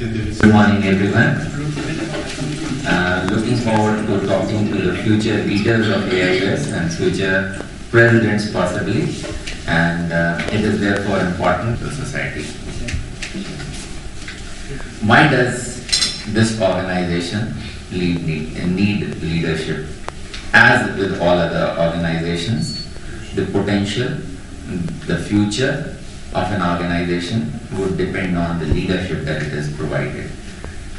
Good morning, everyone. Looking forward to talking to the future leaders of AIS and future presidents possibly, and it is therefore important to society. Why does this organization need leadership? As with all other organizations, the potential, the future of an organization would depend on the leadership that it is provided.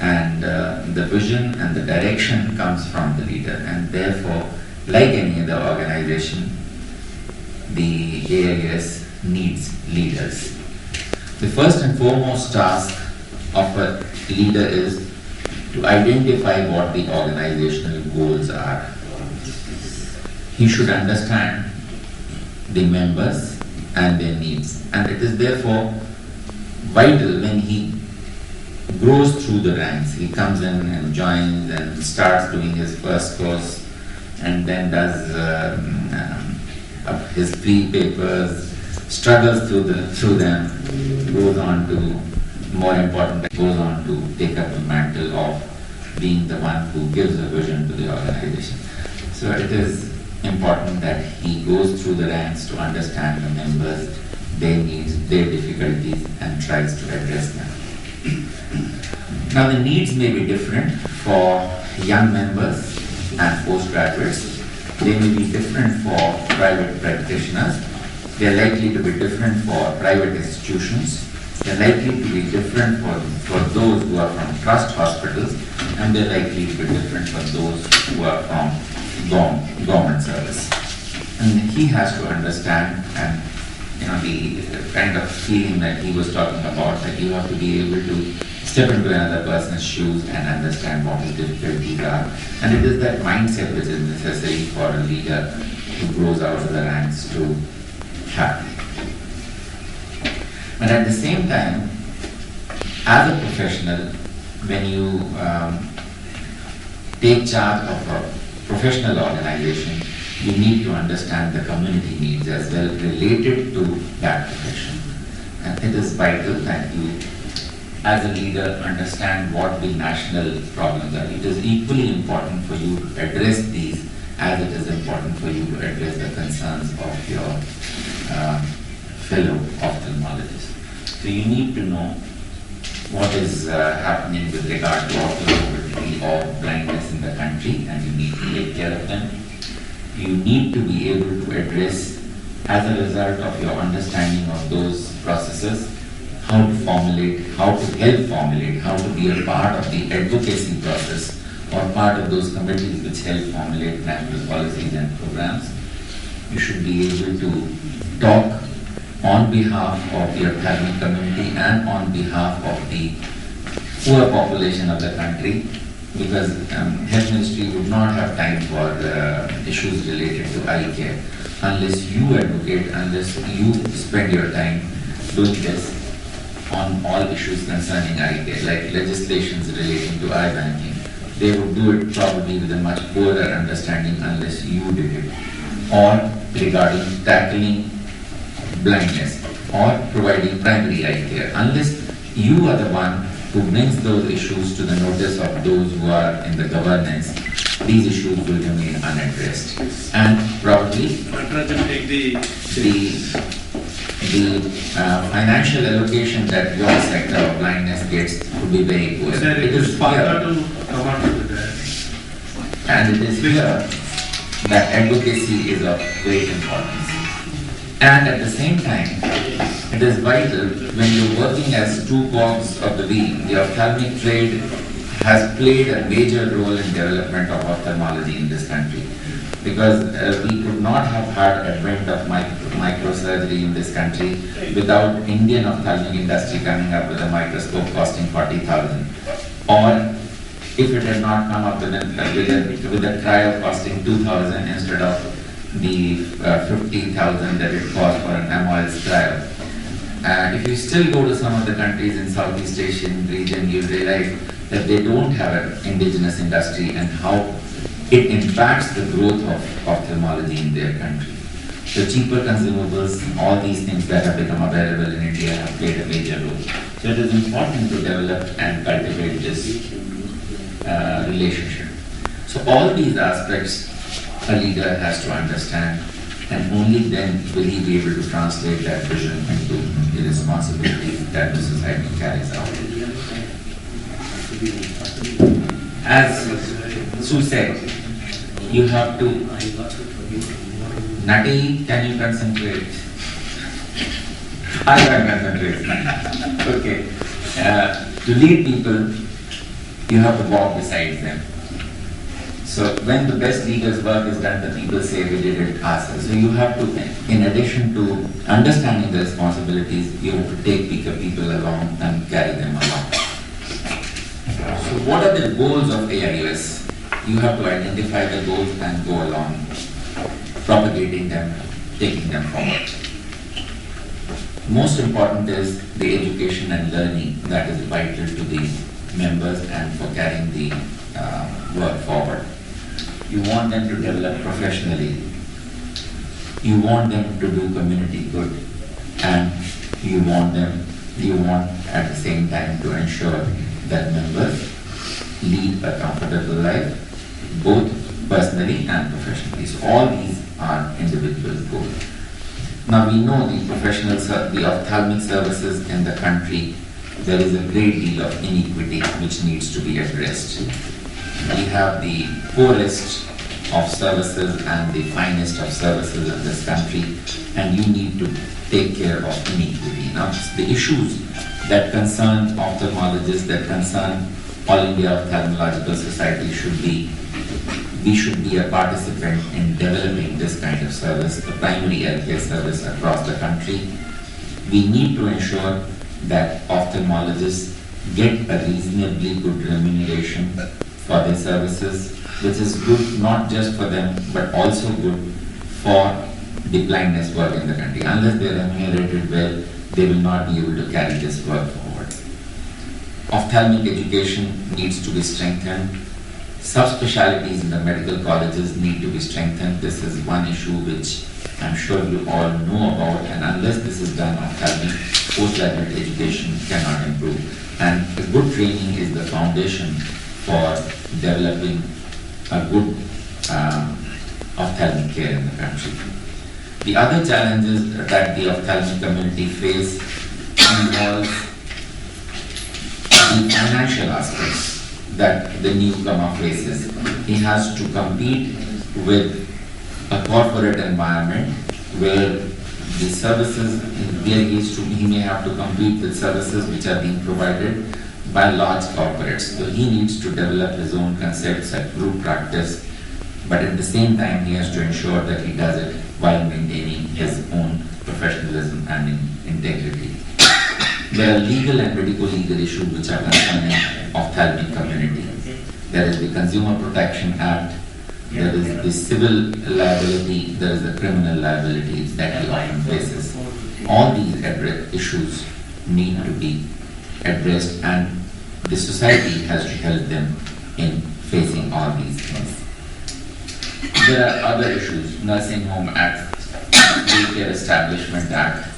And the vision and the direction comes from the leader, and therefore, like any other organization, the AIS needs leaders. The first and foremost task of a leader is to identify what the organizational goals are. He should understand the members and their needs, and it is therefore vital when he grows through the ranks. He comes in and joins and starts doing his first course and then does his pre-papers, struggles through them, goes on to, more important, goes on to take up the mantle of being the one who gives a vision to the organization. So it is important that he goes through the ranks to understand the members, their needs, their difficulties, and tries to address them. Now the needs may be different for young members and postgraduates. They may be different for private practitioners. They are likely to be different for private institutions. They are likely to be different for those who are from trust hospitals, and they are likely to be different for those who are from government service. And he has to understand, and the kind of feeling that he was talking about, that you have to be able to step into another person's shoes and understand what his difficulties are. And it is that mindset which is necessary for a leader who grows out of the ranks to have. And at the same time, as a professional, when you take charge of a professional organization, you need to understand the community needs as well related to that profession. And it is vital that you, as a leader, understand what the national problems are. It is equally important for you to address these as it is important for you to address the concerns of your fellow ophthalmologists. So you need to know what is happening with regard to ophthalmology or blindness in the country, and you need to take care of them. You need to be able to address, as a result of your understanding of those processes, how to formulate, how to help formulate, how to be a part of the advocacy process or part of those committees which help formulate national policies and programs. You should be able to talk on behalf of the ophthalmic community and on behalf of the poor population of the country, because Health Ministry would not have time for issues related to eye care unless you advocate, unless you spend your time doing this on all issues concerning eye care, like legislations relating to eye banking. They would do it probably with a much poorer understanding unless you did it. Or regarding tackling blindness or providing primary eye care. Unless you are the one who brings those issues to the notice of those who are in the governance, these issues will remain unaddressed. And probably the financial allocation that your sector of blindness gets would be very poor. It is clear, and it is clear that advocacy is of great importance. And at the same time, it is vital when you're working as two cogs of the wheel. The ophthalmic trade has played a major role in development of ophthalmology in this country, because we could not have had advent of microsurgery in this country without Indian ophthalmic industry coming up with a microscope costing 40,000, or if it had not come up with a trial costing 2,000 instead of the 50,000 that it cost for an MOS trial. And if you still go to some of the countries in Southeast Asian region, you realize that they don't have an indigenous industry and how it impacts the growth of ophthalmology in their country. The cheaper consumables, all these things that have become available in India have played a major role. So it is important to develop and cultivate this relationship. So all these aspects a leader has to understand, and only then will he be able to translate that vision into the responsibility that the society carries out. As Sue said, you have to, Nati, can you concentrate? I can concentrate. Okay. To lead people, you have to walk beside them. So when the best leader's work is done, the people say we did it ourselves. So you have to, in addition to understanding the responsibilities, you have to take people along and carry them along. So what are the goals of AIUS? You have to identify the goals and go along, propagating them, taking them forward. Most important is the education and learning that is vital to the members and for carrying the work forward. You want them to develop professionally. You want them to do community good, and you want at the same time to ensure that members lead a comfortable life, both personally and professionally. So all these are individual goals. Now we know the ophthalmic services in the country, there is a great deal of inequity which needs to be addressed. We have the poorest of services and the finest of services in this country, and you need to take care of inequity. Now, the issues that concern ophthalmologists, that concern All India Ophthalmological Society we should be a participant in developing this kind of service, the primary healthcare service across the country. We need to ensure that ophthalmologists get a reasonably good remuneration for their services, which is good not just for them, but also good for the blindness work in the country. Unless they are remunerated well, they will not be able to carry this work forward. Ophthalmic education needs to be strengthened. Subspecialties in the medical colleges need to be strengthened. This is one issue which I'm sure you all know about, and unless this is done, ophthalmic postgraduate education cannot improve. And a good training is the foundation for developing a good ophthalmic care in the country. The other challenges that the ophthalmic community face involve the financial aspects that the newcomer faces. He has to compete with a corporate environment where the services, he may have to compete with services which are being provided by large corporates. So he needs to develop his own concepts at group practice, but at the same time he has to ensure that he does it while maintaining his own professionalism and integrity. There are legal and medico-legal issues which are concerning ophthalmic community. There is the Consumer Protection Act, there is the civil liability, there is the criminal liabilities that he often faces. All these issues need to be addressed, and the society has to help them in facing all these things. There are other issues, Nursing Home Act, Daycare Establishment Act.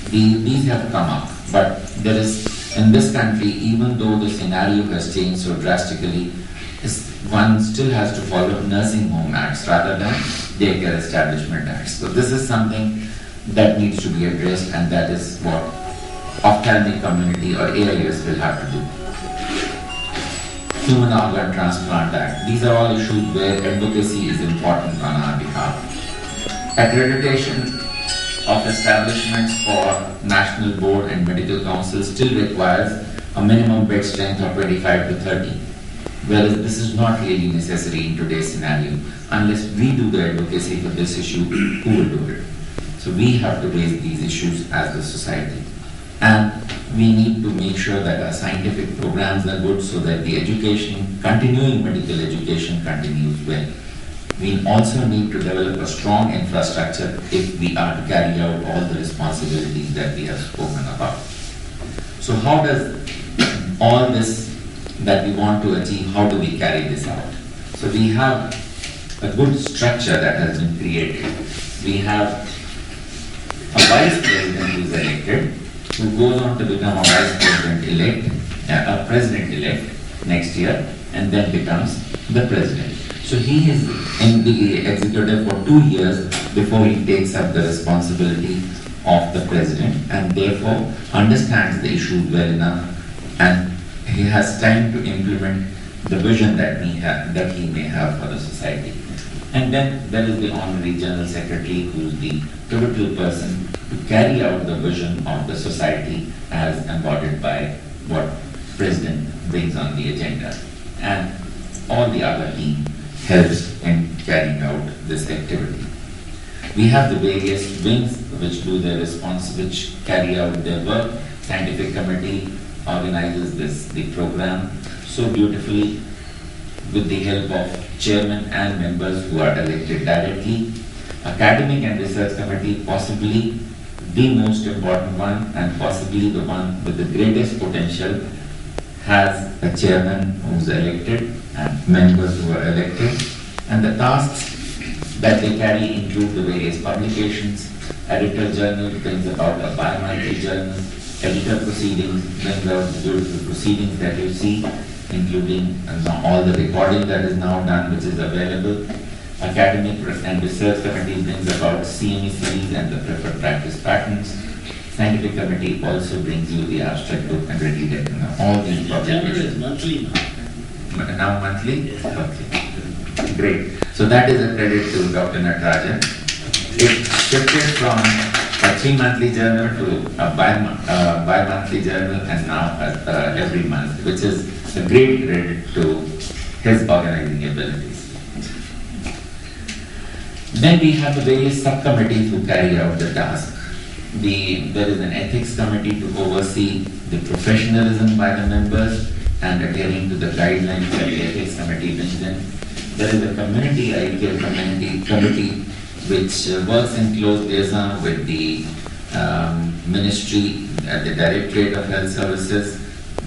These have come up, but there is, in this country, even though the scenario has changed so drastically, one still has to follow Nursing Home Acts rather than Daycare Establishment Acts. So this is something that needs to be addressed, and that is what ophthalmic community or AIUS will have to do. Human Organ Transplant Act. These are all issues where advocacy is important on our behalf. Accreditation of establishments for National Board and Medical Council still requires a minimum bed strength of 25 to 30. Whereas this is not really necessary in today's scenario. Unless we do the advocacy for this issue, who will do it? So we have to raise these issues as the society. And we need to make sure that our scientific programs are good so that the education, continuing medical education continues well. We also need to develop a strong infrastructure if we are to carry out all the responsibilities that we have spoken about. So how does all this that we want to achieve, how do we carry this out? So we have a good structure that has been created. We have a vice president who is elected, who goes on to become a vice president-elect, a president-elect next year, and then becomes the president. So he is in the executive for 2 years before he takes up the responsibility of the president, and therefore understands the issues well enough, and he has time to implement the vision that he may have for the society. And then there is the Honorary General Secretary, who is the pivotal person to carry out the vision of the society as embodied by what President brings on the agenda. And all the other team helps in carrying out this activity. We have the various wings which do their response, which carry out their work. Scientific committee organizes the program so beautifully with the help of chairman and members who are elected directly. Academic and research committee, possibly the most important one and possibly the one with the greatest potential, has a chairman who is elected and members who are elected, and the tasks that they carry include the various publications. Editor journal brings about a bi-monthly journal. Editor proceedings brings out the beautiful proceedings that you see, including all the recording that is now done, which is available. Academic and research committee brings about CME series and the preferred practice patterns. Scientific committee also brings you the abstract book and ready all these publications. Monthly now. Now monthly? Yes. Okay. Great. So that is a credit to Dr. Natarajan. It shifted from a 3-monthly journal to a bi-monthly journal, and now every month, which is a great credit to his organizing abilities. Then we have the various subcommittees who carry out the task. There is an ethics committee to oversee the professionalism by the members and adhering to the guidelines that the ethics committee brings in. There is a community IPL committee which works in close liaison with the ministry at the Directorate of Health Services,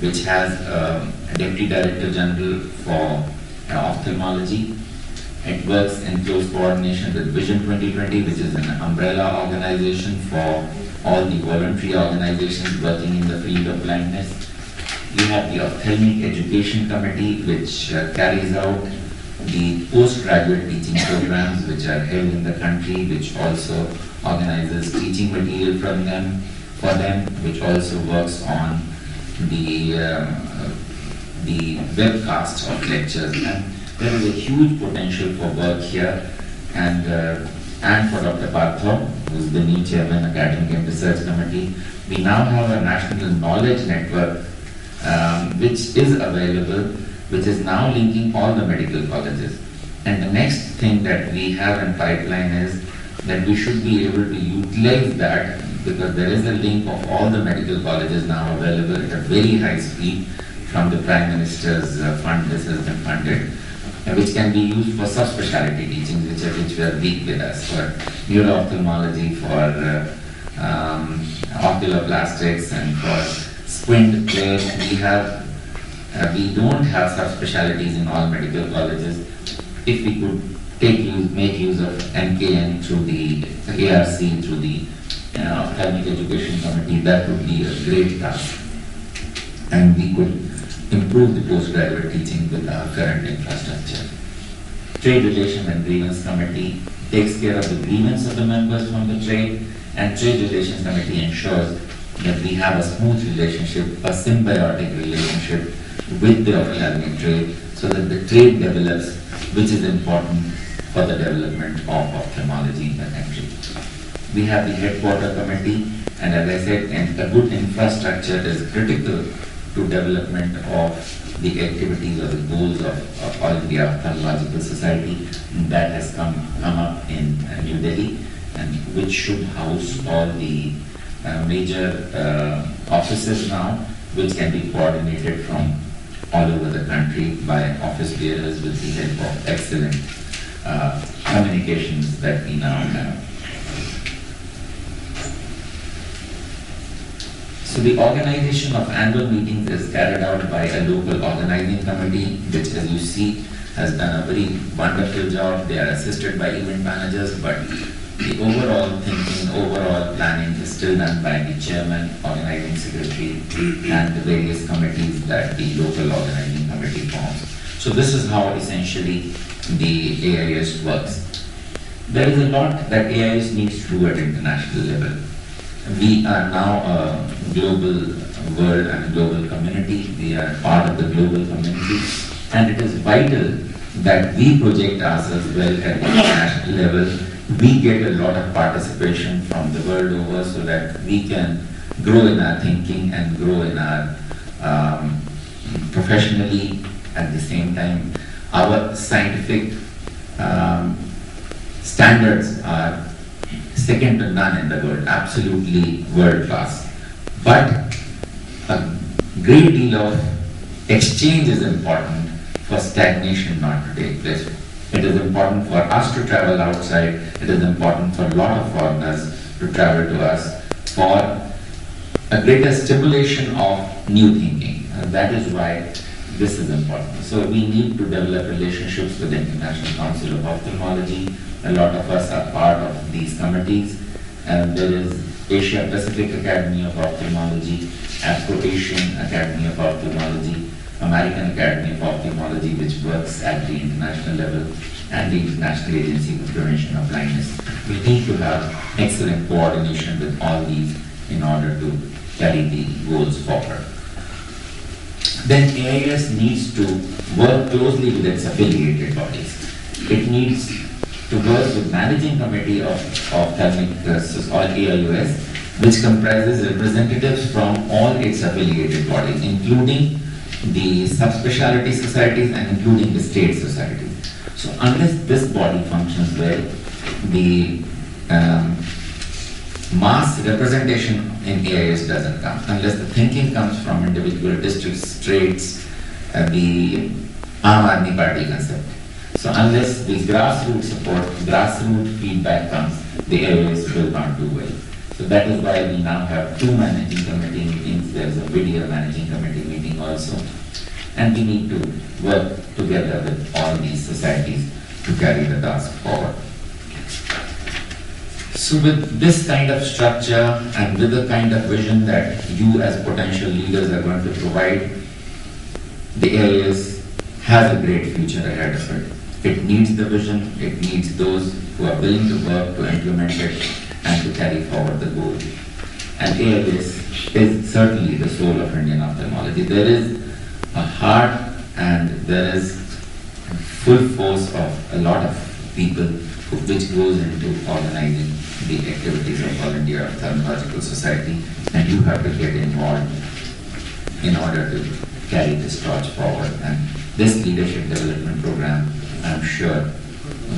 which has a Deputy Director General for ophthalmology. It works in close coordination with Vision 2020, which is an umbrella organization for all the voluntary organizations working in the field of blindness. You have the Ophthalmic Education Committee, which carries out the postgraduate teaching programs which are held in the country, which also organizes teaching material for them, which also works on the webcast of lectures. And there is a huge potential for work here, and for Dr. Parthav, who is the new chairman, Academic and Research Committee. We now have a national knowledge network which is available, which is now linking all the medical colleges. And the next thing that we have in pipeline is that we should be able to utilize that, because there is a link of all the medical colleges now available at a very high speed from the Prime Minister's fund. This has been funded, which can be used for subspecialty teaching, which were weak with us, for neuro-ophthalmology, for oculoplastics, and for squint care. We don't have subspecialties in all medical colleges. If we could make use of MKN through the ARC, through the Ophthalmic Education Committee, that would be a great task. And we could improve the postgraduate teaching with our current infrastructure. Trade Relations and Grievance Committee takes care of the grievance of the members from the trade, and Trade Relations Committee ensures that we have a smooth relationship, a symbiotic relationship with the ophthalmic trade, so that the trade develops, which is important for the development of ophthalmology in the country. We have the Headquarter Committee, and as I said, a good infrastructure is critical to development of the activities or the goals of All India Ophthalmological Society. That has come up in New Delhi, and which should house all the major offices now, which can be coordinated from all over the country by office bearers with the help of excellent communications that we now have. So the organization of annual meetings is carried out by a local organizing committee, which, as you see, has done a very wonderful job. They are assisted by event managers, but the overall thinking, overall planning is still done by the chairman, organizing secretary, and the various committees that the local organizing committee forms. So this is how essentially the AIS works. There is a lot that AIS needs to do at international level. We are now a global world and a global community. We are part of the global community, and it is vital that we project ourselves well at the international level. We get a lot of participation from the world over so that we can grow in our thinking and grow in our professionally. At the same time, our scientific standards are second to none in the world, absolutely world class. But a great deal of exchange is important for stagnation not to take place. It is important for us to travel outside. It is important for a lot of foreigners to travel to us for a greater stimulation of new thinking. And that is why this is important. So we need to develop relationships with the International Council of Ophthalmology. A lot of us are part of these committees. And there is Asia Pacific Academy of Ophthalmology, Afro-Asian Academy of Ophthalmology, American Academy of Ophthalmology, which works at the international level, and the International Agency for Prevention of Blindness. We need to have excellent coordination with all these in order to carry the goals forward. Then AIS needs to work closely with its affiliated bodies. It needs to work with Managing Committee of Ophthalmic or AIOS, which comprises representatives from all its affiliated bodies, including the subspecialty societies and including the state societies. So unless this body functions well, the mass representation in AIS doesn't come. Unless the thinking comes from individual districts, states, the Aam Aadmi Party concept. So unless the grassroots support, grassroots feedback comes, the AIS will not do well. So that is why we now have 2 managing committee meetings. There's a video managing committee meeting also. And we need to work together with all these societies to carry the task forward. So with this kind of structure and with the kind of vision that you as potential leaders are going to provide, the AIS has a great future ahead of it. It needs the vision, it needs those who are willing to work to implement it and to carry forward the goal. And AIS is certainly the soul of Indian ophthalmology. There is a heart and there is full force of a lot of people which goes into organizing the activities of All India Ophthalmological Society, and you have to get involved in order to carry this torch forward. And this leadership development program, I'm sure,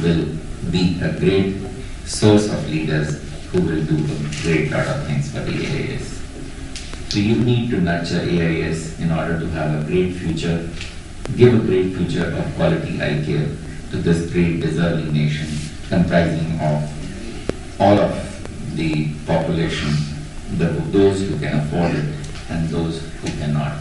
will be a great source of leaders who will do a great lot of things for the AIS. So you need to nurture AIS in order to have a great future, give a great future of quality eye care to this great deserving nation comprising of all of the population, those who can afford it and those who cannot.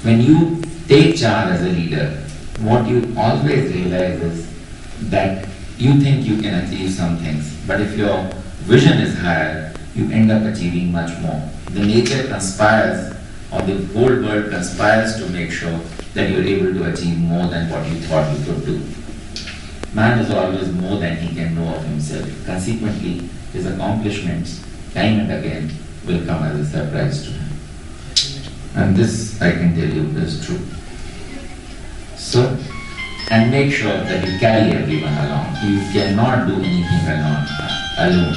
When you take charge as a leader, what you always realize is that you think you can achieve some things, but if your vision is higher, you end up achieving much more. The nature conspires, or the whole world conspires to make sure that you're able to achieve more than what you thought you could do. Man is always more than he can know of himself. Consequently, his accomplishments, time and again, will come as a surprise to him. And this, I can tell you, is true. So, and make sure that you carry everyone along. You cannot do anything alone.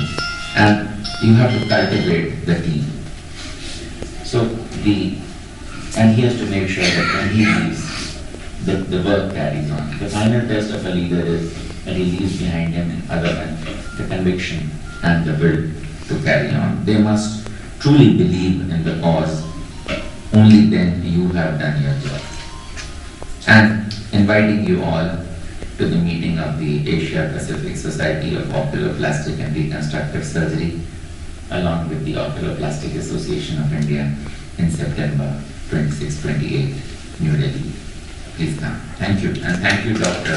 And you have to cultivate the team. So, and he has to make sure that when he leaves, the work carries on. The final test of a leader is that he leaves behind him other than the conviction and the will to carry on. They must truly believe in the cause. Only then you have done your job. And inviting you all to the meeting of the Asia Pacific Society of Oculoplastic and Reconstructive Surgery, along with the Oculoplastic Association of India in September 26-28, New Delhi. Please come. Thank you. And thank you, Dr.